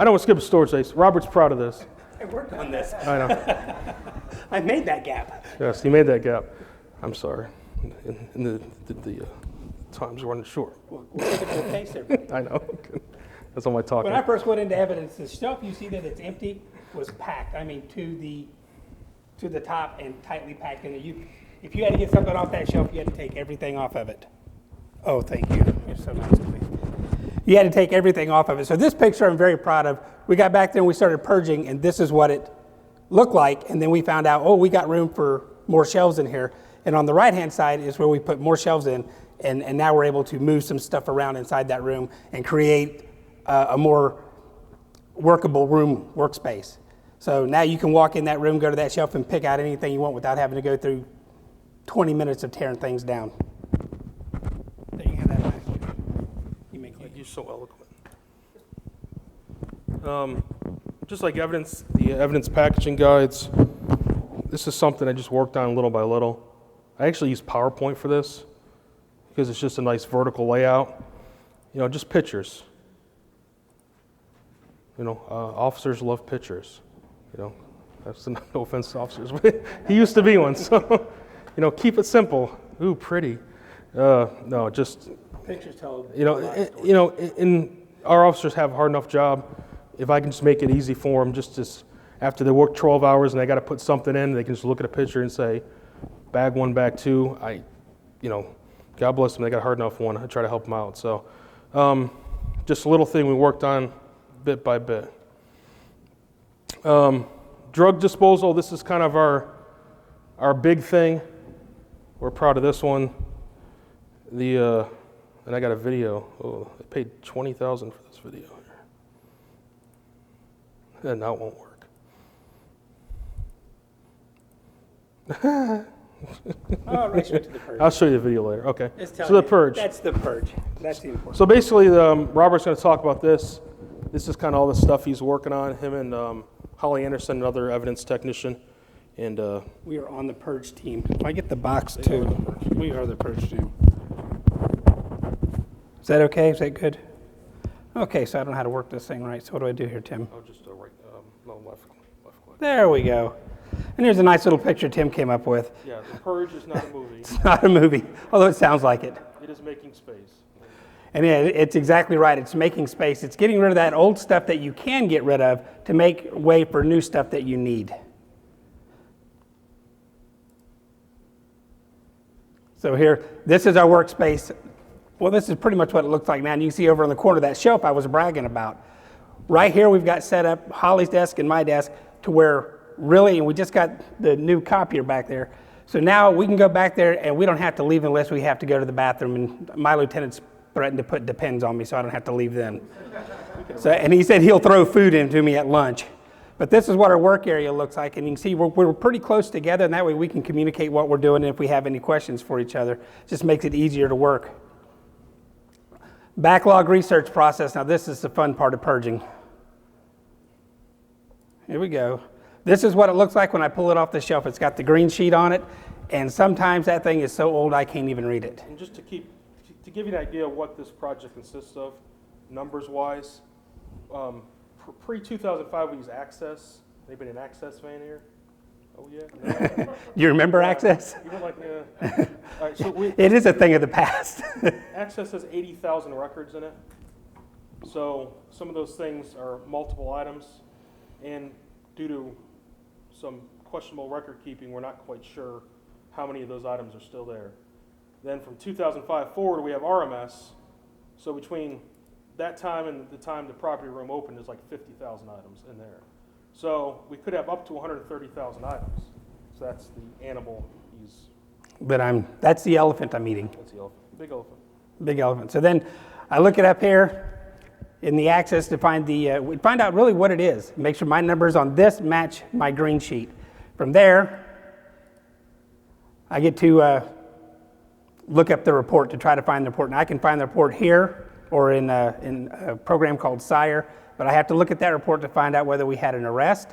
I don't want to skip a storage space. Robert's proud of this. I worked on this. I know. I made that gap. Yes, he made that gap. I'm sorry. And the time's running short. We'll take it to the face, everybody. I know. That's all my talking. When I first went into evidence, the shelf you see that it's empty was packed. I mean, to the top and tightly packed in it. If you had to get something off that shelf, you had to take everything off of it. Oh, thank you. You're so nice to me. You had to take everything off of it. So this picture I'm very proud of. We got back there and we started purging, and this is what it looked like. And then we found out, oh, we got room for more shelves in here. And on the right-hand side is where we put more shelves in, and now we're able to move some stuff around inside that room and create a more workable room workspace. So now you can walk in that room, go to that shelf, and pick out anything you want without having to go through 20 minutes of tearing things down. There you have that back. You're so eloquent. Just like evidence, the evidence packaging guides, this is something I just worked on little by little. I actually use PowerPoint for this because it's just a nice vertical layout. You know, just pictures. You know, officers love pictures. You know, that's no offense to officers, but he used to be one. So, you know, keep it simple. Ooh, pretty. No, just Pictures tell and our officers have a hard enough job. If I can just make it easy for them, just after they work 12 hours and they got to put something in, they can just look at a picture and say, bag one, bag two. God bless them. They got a hard enough one. I try to help them out. So, just a little thing we worked on bit by bit. Drug disposal. This is kind of our big thing. We're proud of this one. And I got a video. Oh, I paid $20,000 for this video here. And now it won't work. right straight to the purge. I'll show you the video later. Okay. So the purge. That's the purge. That's the important. So basically, Robert's going to talk about this. This is kind of all the stuff he's working on. Him and Holly Anderson, another evidence technician. And we are on the purge team. If I get the box too, we are the purge team. Is that okay? Is that good? Okay, so I don't know how to work this thing right. So what do I do here, Tim? Oh, just left click. There we go. And here's a nice little picture Tim came up with. Yeah, The Purge is not a movie. It's not a movie, although it sounds like it. It is making space. And yeah, it's exactly right. It's making space. It's getting rid of that old stuff that you can get rid of to make way for new stuff that you need. So here, this is our workspace. Well, this is pretty much what it looks like now. And you can see over in the corner of that shelf I was bragging about. Right here we've got set up Holly's desk and my desk to where really, and we just got the new copier back there. So now we can go back there and we don't have to leave unless we have to go to the bathroom. And my lieutenant's threatened to put depends on me so I don't have to leave then. So, and he said he'll throw food into me at lunch. But this is what our work area looks like, and you can see we're pretty close together, and that way we can communicate what we're doing, and if we have any questions for each other, it just makes it easier to work. Backlog research process. Now this is the fun part of purging. Here we go. This is what it looks like when I pull it off the shelf. It's got the green sheet on it, and sometimes that thing is so old I can't even read it. And just to give you an idea of what this project consists of, numbers-wise, pre-2005 we used Access. Anybody an Access fan here? Oh yeah. You remember Access? You were like, yeah. All right, so it is a thing of the past. Access has 80,000 records in it. So some of those things are multiple items, and due to some questionable record keeping, we're not quite sure how many of those items are still there. Then from 2005 forward, we have RMS. So between that time and the time the property room opened, there's like 50,000 items in there. So we could have up to 130,000 items. So that's the animal he's... But that's the elephant I'm eating. That's the elephant. Big elephant. Big elephant. So then I look it up here in the Access to find we find out really what it is. Make sure my numbers on this match my green sheet. From there, I get to look up the report to try to find the report. And I can find the report here or in a program called Sire, but I have to look at that report to find out whether we had an arrest,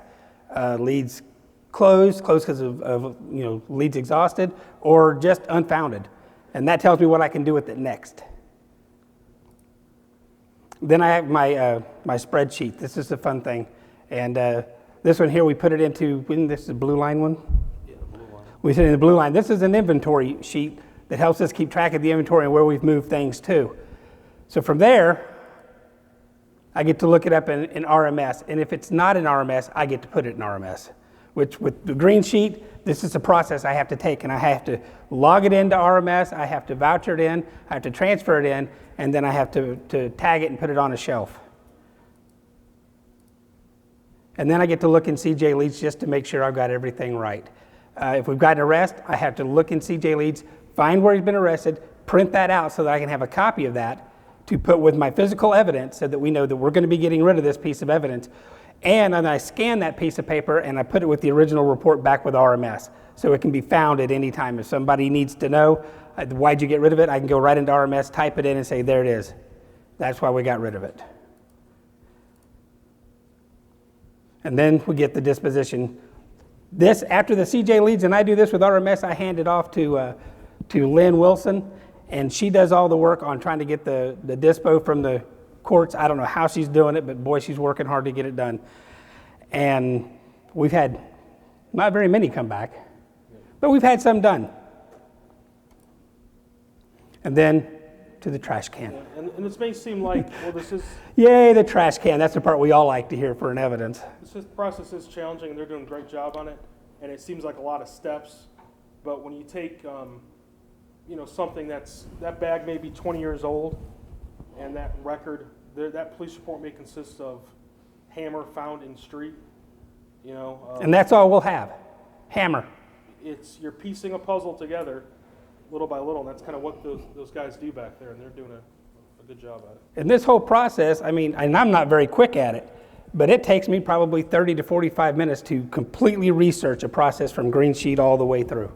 leads closed because of leads exhausted, or just unfounded. And that tells me what I can do with it next. Then I have my spreadsheet. This is the fun thing. And this one here, we put it into, this is the blue line one? Yeah, the blue line. We put it in the blue line. This is an inventory sheet that helps us keep track of the inventory and where we've moved things to. So from there, I get to look it up in RMS. And if it's not in RMS, I get to put it in RMS. Which with the green sheet, this is a process I have to take, and I have to log it into RMS, I have to voucher it in, I have to transfer it in, and then I have to tag it and put it on a shelf. And then I get to look in CJ Leads just to make sure I've got everything right. If we've got an arrest, I have to look in CJ Leads, find where he's been arrested, print that out so that I can have a copy of that to put with my physical evidence so that we know that we're going to be getting rid of this piece of evidence. And then I scan that piece of paper and I put it with the original report back with RMS so it can be found at any time. If somebody needs to know, why'd you get rid of it? I can go right into RMS, type it in and say, there it is. That's why we got rid of it. And then we get the disposition. This, after the CJ Leads and I do this with RMS, I hand it off to Lynn Wilson, and she does all the work on trying to get the dispo from the courts. I don't know how she's doing it, but boy, she's working hard to get it done. And we've had not very many come back, but we've had some done. And then to the trash can. Yeah, and this may seem like, well, this is... Yay, the trash can. That's the part we all like to hear for an evidence. This process is challenging, and they're doing a great job on it, and it seems like a lot of steps, but when you take, something that bag may be 20 years old, and that record, that police report may consist of hammer found in street, and that's all we'll have, hammer. You're piecing a puzzle together, little by little, and that's kind of what those guys do back there, and they're doing a good job at it. And this whole process, and I'm not very quick at it, but it takes me probably 30 to 45 minutes to completely research a process from green sheet all the way through.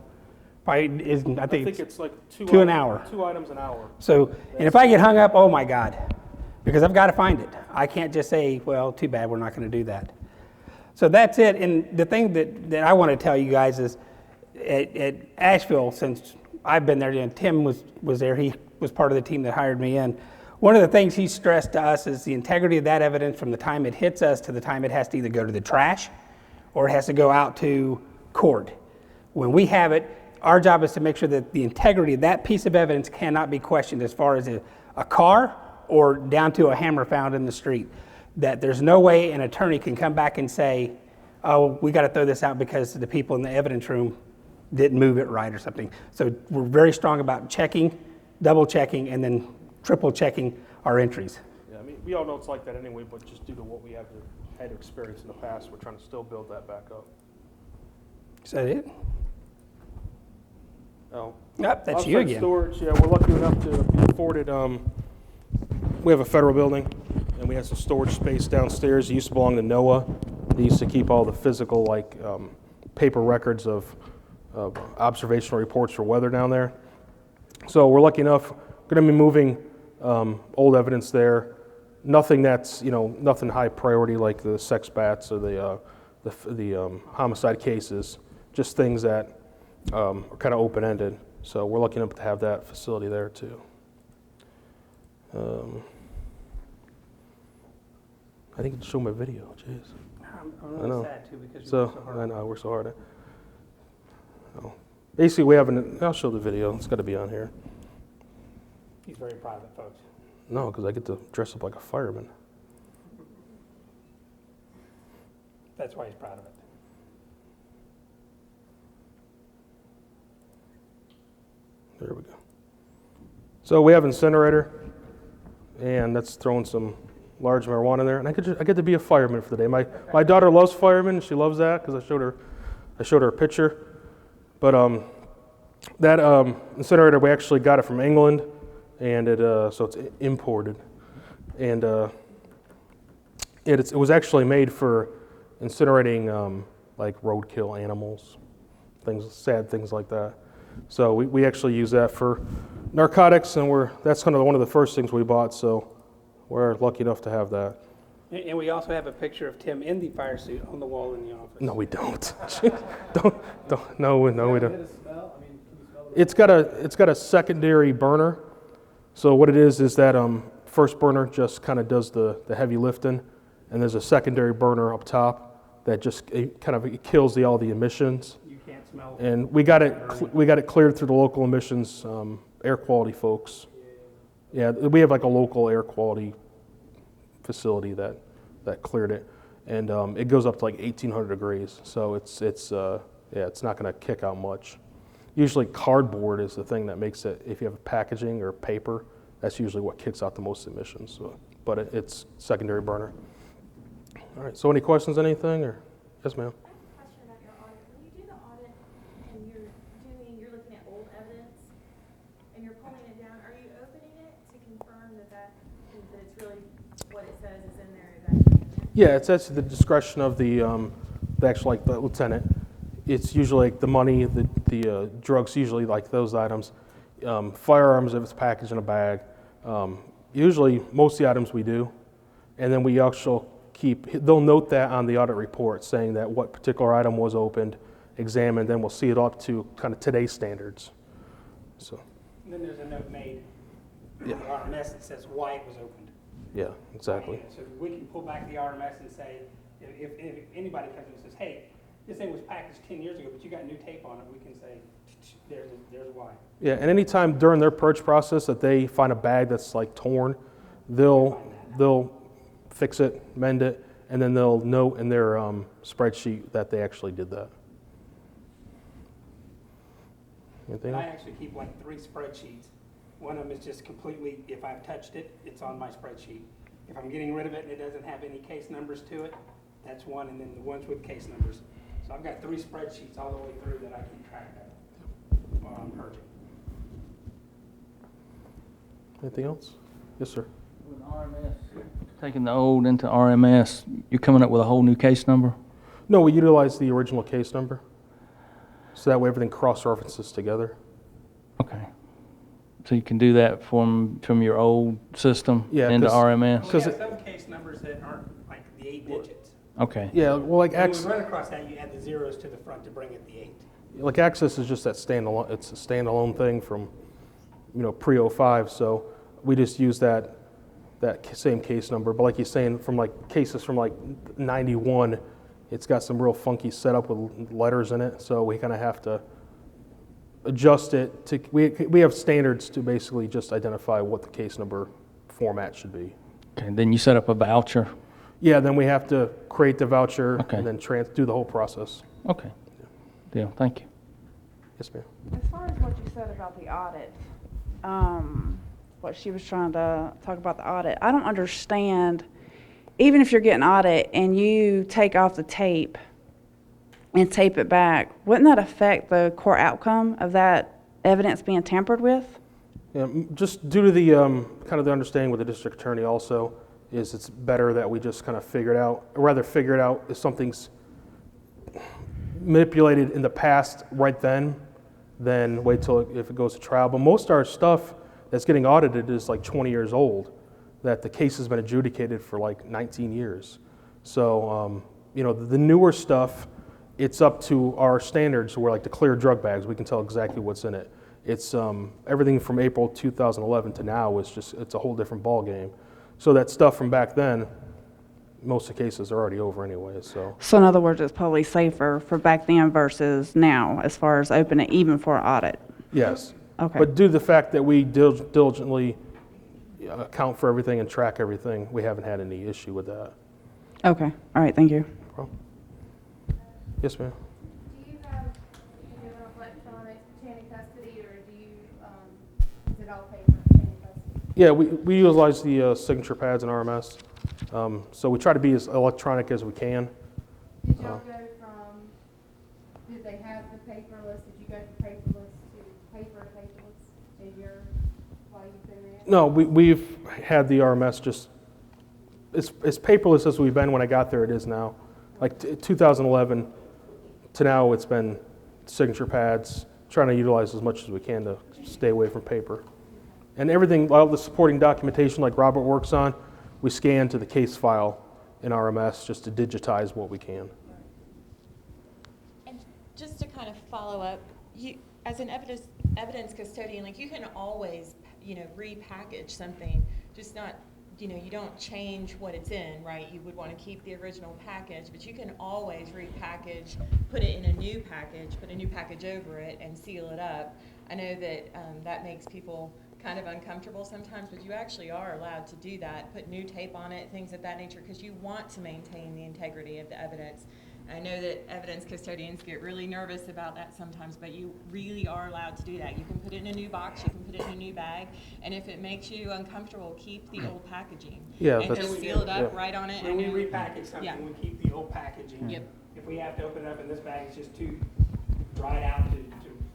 I think it's like two an hour. 2 items an hour. So, and if I get hung up, oh my God, because I've got to find it. I can't just say, well, too bad, we're not going to do that. So that's it. And the thing that I want to tell you guys is at Asheville, since I've been there, and Tim was there, he was part of the team that hired me in. One of the things he stressed to us is the integrity of that evidence from the time it hits us to the time it has to either go to the trash or it has to go out to court. When we have it, our job is to make sure that the integrity of that piece of evidence cannot be questioned as far as a car or down to a hammer found in the street. That there's no way an attorney can come back and say, oh, we got to throw this out because the people in the evidence room didn't move it right or something. So we're very strong about checking, double checking, and then triple checking our entries. Yeah, we all know it's like that anyway, but just due to what we had to experience in the past, we're trying to still build that back up. Is that it? Oh. Yep, that's you again. Storage, yeah, we're lucky enough to be afforded, we have a federal building, and we have some storage space downstairs. It used to belong to NOAA. They used to keep all the physical, paper records of observational reports for weather down there. So we're lucky enough, going to be moving old evidence there. Nothing that's, nothing high priority like the sex bats or the homicide cases, just things that are kind of open-ended. So we're lucky enough to have that facility there too. I think it's showing my video, jeez. I'm really sad too because you work so hard. I know, I work so hard. Basically, we have I'll show the video. It's got to be on here. He's very proud of it, folks. No, because I get to dress up like a fireman. That's why he's proud of it. There we go. So we have incinerator, and that's throwing some large marijuana in there. And I get to be a fireman for the day. My daughter loves firemen. She loves that because I showed her a picture. But that incinerator, we actually got it from England, and so it's imported, and it was actually made for incinerating like roadkill animals, sad things like that. So we actually use that for narcotics, and that's kind of one of the first things we bought. So we're lucky enough to have that. And we also have a picture of Tim in the fire suit on the wall in the office. No, we don't. No, we don't. It's got a secondary burner. So what it is that First burner just kind of does the heavy lifting, and there's a secondary burner up top that just it kills all the emissions. You can't smell. And we got it cleared through the local emissions air quality folks. Yeah, we have like a local air quality facility that cleared it, and it goes up to like 1,800 degrees. So it's not going to kick out much. Usually cardboard is the thing that makes it. If you have packaging or paper, that's usually what kicks out the most emissions. So, but it's secondary burner. All right. So any questions? Anything? Or yes, ma'am. I have a question about your audit. When you do the audit and you're looking at old evidence and you're pulling it down, are you opening it to confirm that it's really what it says is in there is actually in there? Yeah, it's at the discretion of the actual like the lieutenant. It's usually like the money, the drugs, usually like those items. Firearms if it's packaged in a bag. Usually most of the items we do, and then we actually they'll note that on the audit report saying that what particular item was opened, examined, then we'll see it up to kind of today's standards. So. And then there's a note made Yeah. on the RMS that says why it was opened. Yeah, exactly. So we can pull back the RMS and say, if anybody comes in and says, hey, this thing was packaged 10 years ago, but you got new tape on it, we can say, there's why. Yeah, and anytime during their purge process that they find a bag that's like torn, they'll fix it, mend it, and then they'll note in their spreadsheet that they actually did that. Anything I else? actually keep like 3 spreadsheets. One of them is just completely, if I've touched it, it's on my spreadsheet. If I'm getting rid of it and it doesn't have any case numbers to it, that's one, and then the ones with case numbers. So I've got 3 spreadsheets all the way through that I keep track of while I'm purging. Anything else? Yes, sir. With RMS, taking the old into RMS, you're coming up with a whole new case number? No, we utilize the original case number, so that way everything cross-references together. Okay. So you can do that from your old system Yeah, into 'cause- RMS? We 'Cause have it- some case numbers that aren't like the 8 digits. Okay. Yeah, well, like When we run across that, you add the zeros to the front to bring it the 8. Access is just that standalone. It's a standalone thing from, pre-05. So we just use that same case number. But like you're saying, from like cases from like 91, it's got some real funky setup with letters in it. So we kind of have to adjust it to. We have standards to basically just identify what the case number format should be. Okay. Then you set up a voucher? Yeah, then we have to create the voucher Okay. and then do the whole process. Okay. Deal. Thank you. Yes, ma'am. As far as what you said about the audit, what she was trying to talk about the audit, I don't understand, even if you're getting audit and you take off the tape and tape it back, wouldn't that affect the court outcome of that evidence being tampered with? Yeah, just due to the kind of the understanding with the district attorney also is it's better that we just kind of figure it out if something's manipulated in the past right then wait till if it goes to trial. But most of our stuff that's getting audited is like 20 years old, that the case has been adjudicated for like 19 years. So, the newer stuff, it's up to our standards where like the clear drug bags, we can tell exactly what's in it. It's everything from April 2011 to now it's a whole different ball game. So that stuff from back then, most of the cases are already over anyway, so. So in other words, it's probably safer for back then versus now as far as opening it even for audit. Yes. Okay. But due to the fact that we diligently account for everything and track everything, we haven't had any issue with that. Okay. All right. Thank you. Yes, ma'am. Do you have electronic chain of custody, or is it all paper chain of custody? Yeah, we utilize the signature pads in RMS. So we try to be as electronic as we can. Did y'all go did they have the paperless, did you go from paperless to paperless while you've been there? No, we've had the RMS just, as paperless as we've been when I got there, it is now. Like 2011 to now, it's been signature pads, trying to utilize as much as we can to stay away from paper. And everything, all the supporting documentation like Robert works on, we scan to the case file in RMS just to digitize what we can. And just to kind of follow up, you, as an evidence custodian, like you can always, repackage something just not, you don't change what it's in, right? You would want to keep the original package, but you can always repackage, put it in a new package over it and seal it up. I know that that makes people kind of uncomfortable sometimes, but you actually are allowed to do that, put new tape on it, things of that nature, because you want to maintain the integrity of the evidence. I know that evidence custodians get really nervous about that sometimes, but you really are allowed to do that. You can put it in a new box, you can put it in a new bag, and if it makes you uncomfortable, keep the old packaging. Yeah, And that's- just seal it up, yeah. write on it. When we and- repackage Yeah. something, we keep the old packaging. Yep. If we have to open it up and this bag is just too dried out to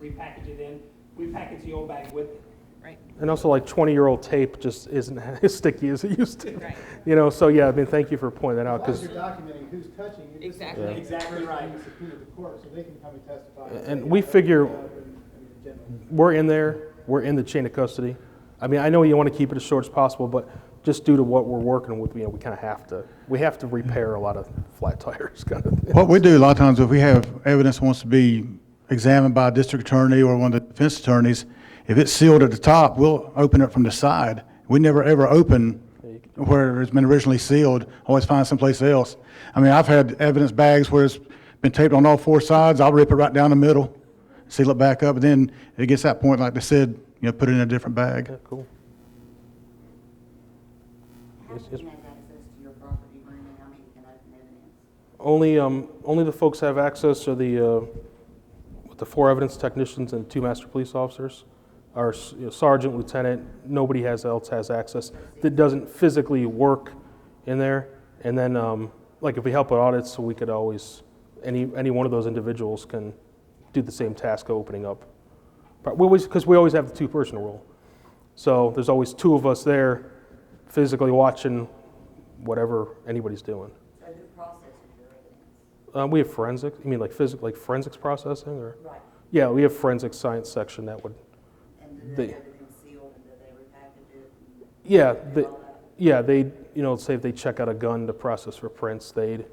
repackage it in, we package the old bag with it. Right, And also, like 20-year-old tape just isn't as sticky as it used to. right. So yeah, I mean, thank you for pointing that out, As long as because, you're documenting who's touching it. this is Exactly. the Exactly right. person who subpoenaed the court, so they can come and testify. And we figure- we're in there, we're in the chain of custody. I mean, I know you want to keep it as short as possible, but just due to what we're working with, we kind of have to repair a lot of flat tires, kind of thing. What we do a lot of times, if we have evidence that wants to be examined by a district attorney or one of the defense attorneys, if it's sealed at the top, we'll open it from the side. We never ever open where it's been originally sealed, always find someplace else. I mean, I've had evidence bags where it's been taped on all four sides, I'll rip it right down the middle, seal it back up, and then it gets that point, like they said, put it in a different bag. Yeah, cool. How Yes, do yes. you have access to your property room and how many can open evidence? Only the folks have access, are with the 4 evidence technicians and 2 master police officers. Our sergeant, lieutenant, nobody else has access that doesn't physically work in there. And then, like if we help with audits, so we could always, any one of those individuals can do the same task of opening up. But because we always have the 2-person rule. So there's always 2 of us there physically watching whatever anybody's doing. So who processes your evidence? We have forensics, you mean like forensics processing, or? Right. Yeah, we have forensic science section that would, And do They- they have everything sealed and do they repackage it? yeah, and they, all that? yeah, they, say if they check out a gun to process for prints, they'd